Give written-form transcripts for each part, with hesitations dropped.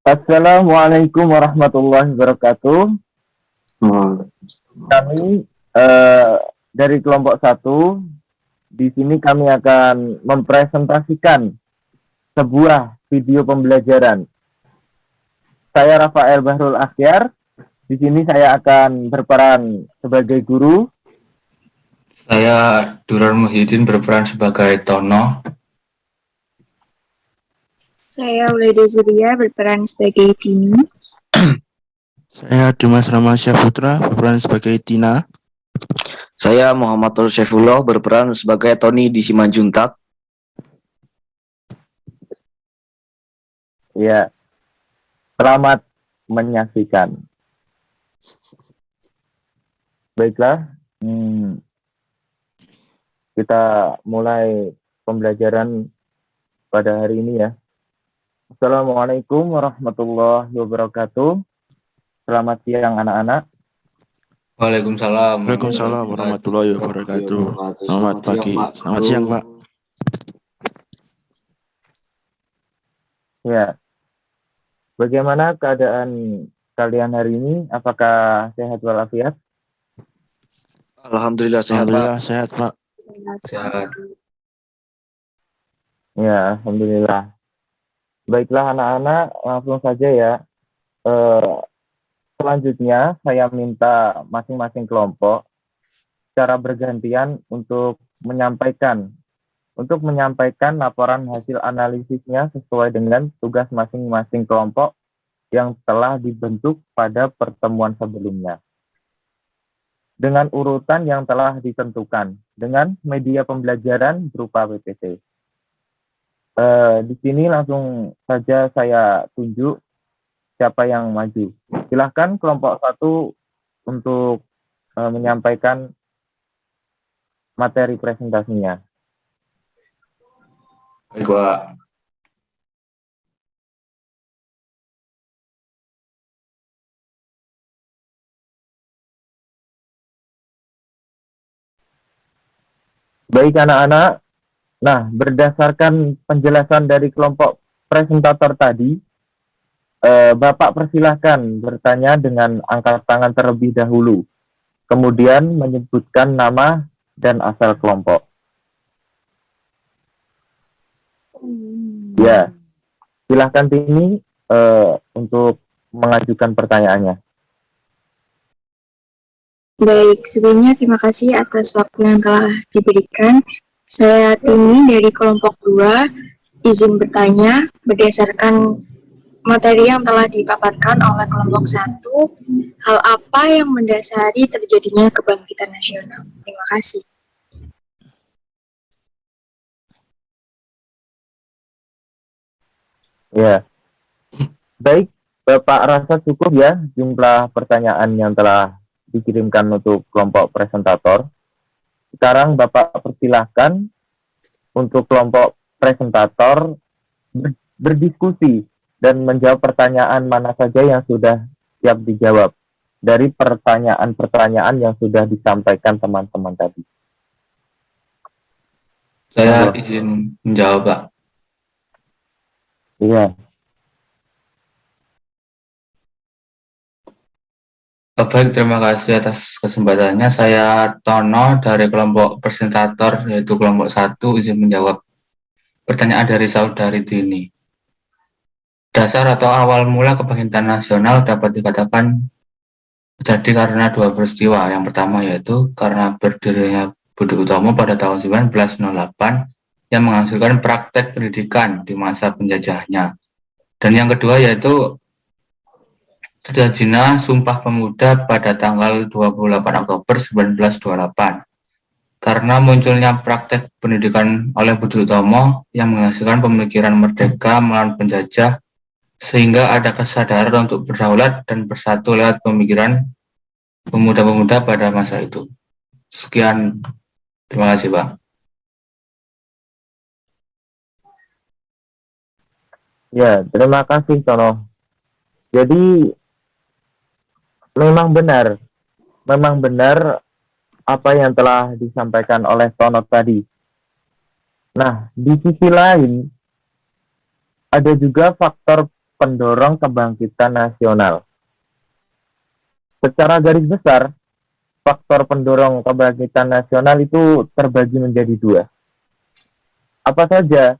Assalamualaikum warahmatullahi wabarakatuh. Oh, Kami dari kelompok satu, di sini kami akan mempresentasikan sebuah video pembelajaran. Saya Rafael Bahrul Akhyar. Di sini saya akan berperan sebagai guru. Saya Durar Muhyiddin berperan sebagai Tono. Saya Wuleda Surya berperan sebagai Tini. Saya Dimas Ramasya Putra berperan sebagai Tina. saya Muhammad Syaifullah berperan sebagai Tony di Simanjuntak. Ya, selamat menyaksikan. Baiklah, kita mulai pembelajaran pada hari ini ya. Assalamualaikum warahmatullahi wabarakatuh. Selamat siang anak-anak. Waalaikumsalam. Waalaikumsalam warahmatullahi wabarakatuh. Selamat pagi, selamat siang Pak. Ya, bagaimana keadaan kalian hari ini? Apakah sehat walafiat? Alhamdulillah sehat, Pak. Alhamdulillah sehat Pak. Sehat. Ya, alhamdulillah. Baiklah anak-anak, langsung saja ya. Selanjutnya saya minta masing-masing kelompok secara bergantian untuk menyampaikan laporan hasil analisisnya sesuai dengan tugas masing-masing kelompok yang telah dibentuk pada pertemuan sebelumnya. Dengan urutan yang telah ditentukan dengan media pembelajaran berupa PPT. Di sini langsung saja saya tunjuk siapa yang maju. Silahkan kelompok satu untuk menyampaikan materi presentasinya. Baik, Pak. Baik anak-anak, nah berdasarkan penjelasan dari kelompok presentator tadi, Bapak persilahkan bertanya dengan angkat tangan terlebih dahulu, kemudian menyebutkan nama dan asal kelompok. Ya, silahkan Tini untuk mengajukan pertanyaannya. Baik, sebelumnya terima kasih atas waktu yang telah diberikan. Saya Tini dari kelompok 2, izin bertanya berdasarkan materi yang telah dipaparkan oleh kelompok 1, hal apa yang mendasari terjadinya kebangkitan nasional? Terima kasih. Ya, baik, Bapak rasa cukup ya jumlah pertanyaan yang telah dikirimkan untuk kelompok presentator. Sekarang Bapak persilahkan untuk kelompok presentator berdiskusi dan menjawab pertanyaan mana saja yang sudah siap dijawab dari pertanyaan-pertanyaan yang sudah disampaikan teman-teman tadi. Saya izin menjawab, Pak. Iya. Baik, terima kasih atas kesempatannya. Saya Tono dari kelompok presentator, yaitu kelompok 1, izin menjawab pertanyaan dari saudari Tini. Dasar atau awal mula kebangkitan nasional dapat dikatakan terjadi karena dua peristiwa. Yang pertama yaitu karena berdirinya Budi Utomo pada tahun 1908 yang menghasilkan praktek pendidikan di masa penjajahnya. Dan yang kedua yaitu terjadinya Sumpah Pemuda pada tanggal 28 Oktober 1928. Karena munculnya praktek pendidikan oleh Budi Utomo yang menghasilkan pemikiran merdeka melawan penjajah, sehingga ada kesadaran untuk berdaulat dan bersatu lewat pemikiran pemuda-pemuda pada masa itu. Sekian, terima kasih Pak. Ya, terima kasih Tono. Jadi memang benar apa yang telah disampaikan oleh Tono tadi. Nah, di sisi lain ada juga faktor pendorong kebangkitan nasional. Secara garis besar, faktor pendorong kebangkitan nasional itu terbagi menjadi dua. Apa saja?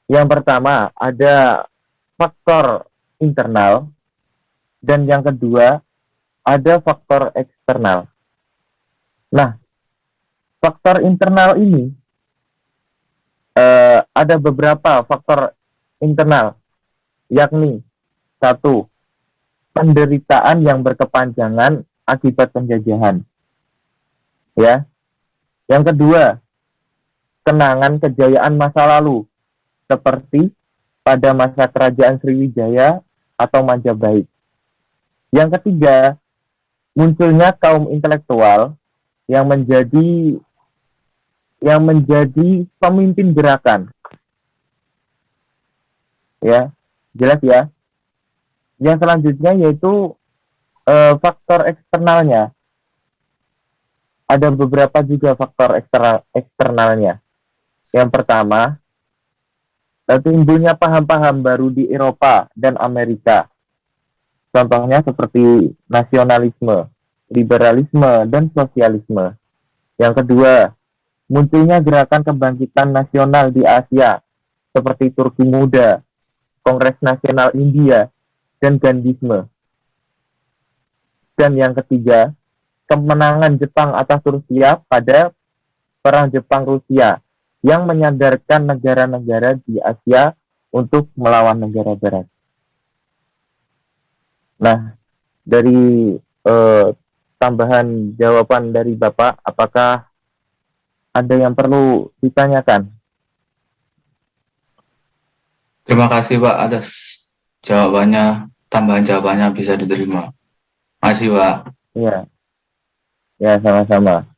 Yang pertama, ada faktor internal, dan yang kedua, ada faktor eksternal. Nah, faktor internal ini ada beberapa faktor internal, yakni satu, penderitaan yang berkepanjangan akibat penjajahan. Ya. Yang kedua, kenangan kejayaan masa lalu, seperti pada masa kerajaan Sriwijaya atau Majapahit. Yang ketiga, munculnya kaum intelektual yang menjadi pemimpin gerakan. Ya, jelas ya. Yang selanjutnya yaitu faktor eksternalnya. Ada beberapa juga faktor eksternalnya. Yang pertama, timbulnya paham-paham baru di Eropa dan Amerika. Contohnya seperti nasionalisme, liberalisme, dan sosialisme. Yang kedua, munculnya gerakan kebangkitan nasional di Asia, seperti Turki Muda, Kongres Nasional India, dan Gandhisme. Dan yang ketiga, kemenangan Jepang atas Rusia pada Perang Jepang-Rusia yang menyadarkan negara-negara di Asia untuk melawan negara Barat. Nah, dari tambahan jawaban dari Bapak, apakah ada yang perlu ditanyakan? Terima kasih Pak atas jawabannya, tambahan jawabannya bisa diterima. Makasih Pak. Iya, ya sama-sama.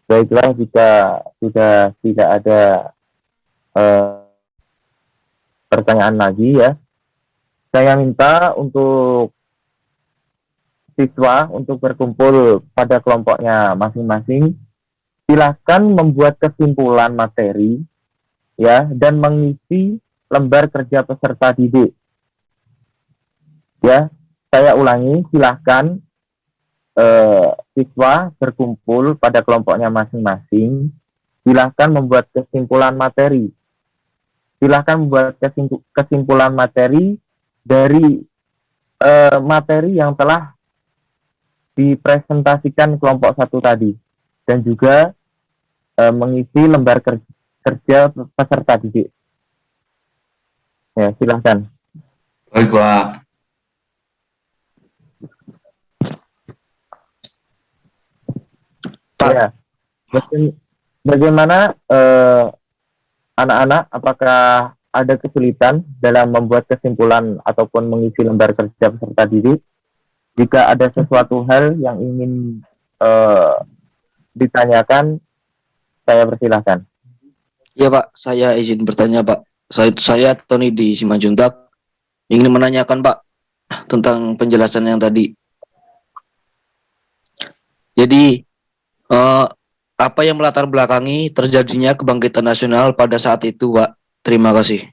Baiklah, jika sudah tidak ada pertanyaan lagi ya, saya minta untuk siswa untuk berkumpul pada kelompoknya masing-masing. Silahkan membuat kesimpulan materi ya dan mengisi lembar kerja peserta didik. Ya, saya ulangi, silahkan siswa berkumpul pada kelompoknya masing-masing. Silahkan membuat kesimpulan materi. Silahkan membuat kesimpulan materi dari materi yang telah dipresentasikan kelompok 1 tadi, dan juga mengisi lembar kerja peserta didik. Ya, silahkan. Baik Pak. Pak. Ya. Bagaimana anak-anak, apakah ada kesulitan dalam membuat kesimpulan ataupun mengisi lembar kerja peserta didik? Jika ada sesuatu hal yang ingin ditanyakan, saya persilahkan. Ya Pak, saya izin bertanya Pak. Saya Tony di Simanjuntak ingin menanyakan Pak tentang penjelasan yang tadi. Jadi apa yang melatar belakangi terjadinya kebangkitan nasional pada saat itu Pak? Terima kasih.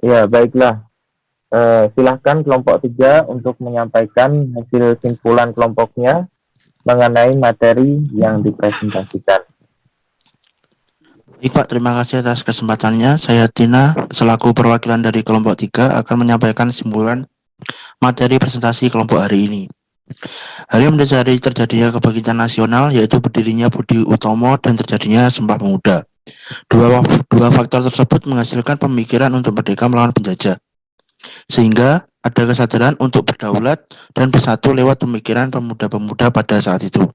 Ya, baiklah. Silahkan kelompok 3 untuk menyampaikan hasil simpulan kelompoknya mengenai materi yang dipresentasikan. Baik Pak, terima kasih atas kesempatannya. Saya Tina, selaku perwakilan dari kelompok 3 akan menyampaikan simpulan materi presentasi kelompok hari ini. Hal yang mendasari terjadinya kebangkitan nasional yaitu berdirinya Budi Utomo dan terjadinya Sumpah Pemuda. Dua faktor tersebut menghasilkan pemikiran untuk merdeka melawan penjajah, sehingga ada kesadaran untuk berdaulat dan bersatu lewat pemikiran pemuda-pemuda pada saat itu.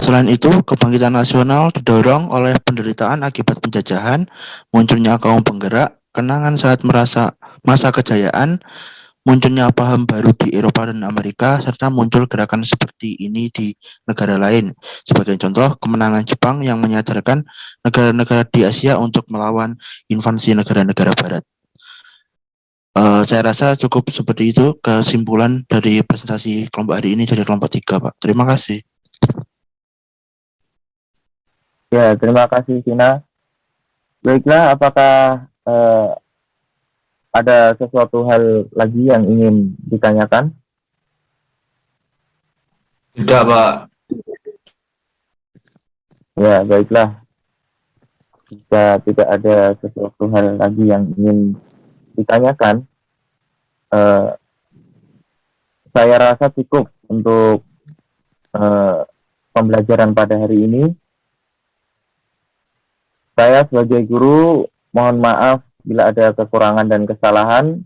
Selain itu, kebangkitan nasional didorong oleh penderitaan akibat penjajahan, munculnya kaum penggerak, kenangan saat masa kejayaan, munculnya paham baru di Eropa dan Amerika, serta muncul gerakan seperti ini di negara lain. Sebagai contoh, kemenangan Jepang yang menyadarkan negara-negara di Asia untuk melawan invasi negara-negara Barat. Saya rasa cukup seperti itu kesimpulan dari presentasi kelompok hari ini dari kelompok 3, Pak. Terima kasih. Ya, terima kasih Tina. Baiklah, apakah ada sesuatu hal lagi yang ingin ditanyakan? Tidak, Pak. Ya, baiklah. Jika tidak ada sesuatu hal lagi yang ingin ditanyakan, saya rasa cukup untuk pembelajaran pada hari ini. Saya sebagai guru mohon maaf bila ada kekurangan dan kesalahan.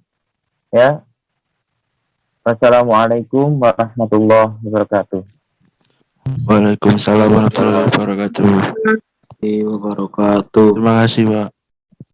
Ya. Wassalamualaikum warahmatullahi wabarakatuh. Waalaikumsalam warahmatullahi wabarakatuh. Wabarakatuh. Terima kasih, Pak.